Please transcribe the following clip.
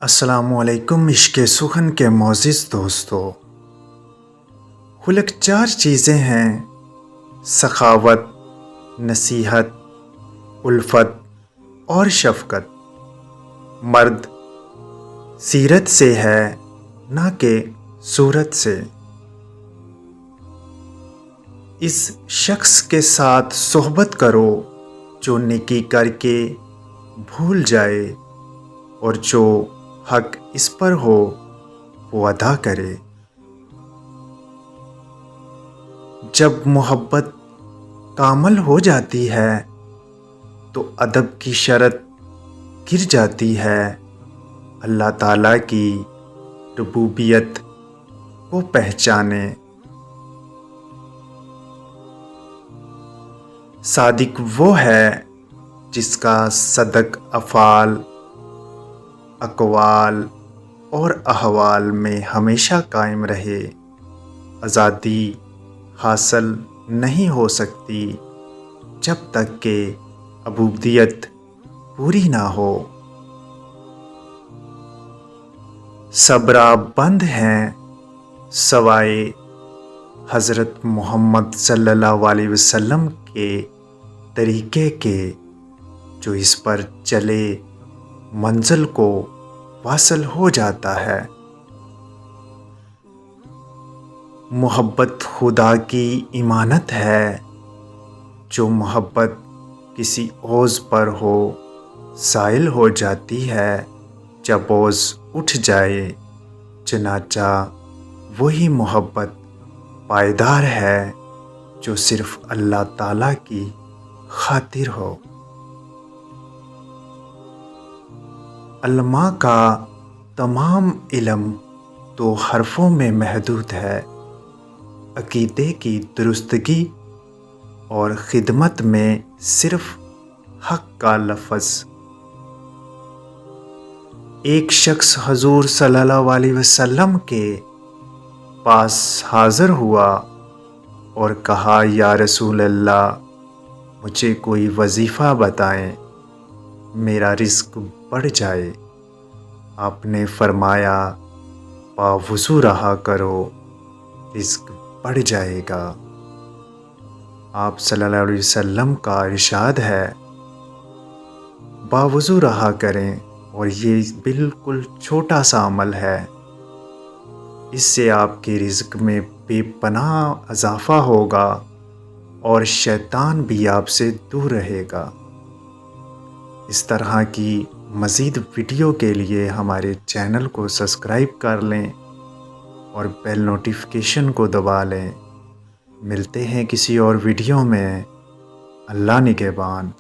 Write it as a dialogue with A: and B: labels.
A: السلام علیکم عشق سخن کے معزز دوستو۔ خلق چار چیزیں ہیں: سخاوت، نصیحت، الفت اور شفقت۔ مرد سیرت سے ہے نہ کہ صورت سے۔ اس شخص کے ساتھ صحبت کرو جو نیکی کر کے بھول جائے اور جو حق اس پر ہو وہ ادا کرے۔ جب محبت کامل ہو جاتی ہے تو ادب کی شرط گر جاتی ہے۔ اللہ تعالیٰ کی ربوبیت کو پہچانے۔ صادق وہ ہے جس کا صدق افعال، اقوال اور احوال میں ہمیشہ قائم رہے۔ آزادی حاصل نہیں ہو سکتی جب تک کہ عبودیت پوری نہ ہو۔ سب راہ بند ہیں سوائے حضرت محمد صلی اللہ علیہ وسلم کے طریقے کے، جو اس پر چلے منزل کو واصل ہو جاتا ہے۔ محبت خدا کی امانت ہے۔ جو محبت کسی عوض پر ہو زائل ہو جاتی ہے، جب عوض اٹھ جائے چنانچہ وہی محبت پائیدار ہے جو صرف اللہ تعالیٰ کی خاطر ہو۔ علماء کا تمام علم دو حرفوں میں محدود ہے: عقیدے کی درستگی اور خدمت میں صرف حق کا لفظ۔ ایک شخص حضور صلی اللہ علیہ وسلم کے پاس حاضر ہوا اور کہا، یا رسول اللہ، مجھے کوئی وظیفہ بتائیں، میرا رزق بڑھ جائے۔ آپ نے فرمایا، باوضو رہا کرو، رزق بڑھ جائے گا۔ آپ صلی اللہ علیہ وسلم کا ارشاد ہے، باوضو رہا کریں، اور یہ بالکل چھوٹا سا عمل ہے، اس سے آپ کے رزق میں بے پناہ اضافہ ہوگا اور شیطان بھی آپ سے دور رہے گا۔ اس طرح کی مزید ویڈیو کے لیے ہمارے چینل کو سبسکرائب کر لیں اور بیل نوٹیفیکیشن کو دبا لیں۔ ملتے ہیں کسی اور ویڈیو میں۔ اللہ نگہبان۔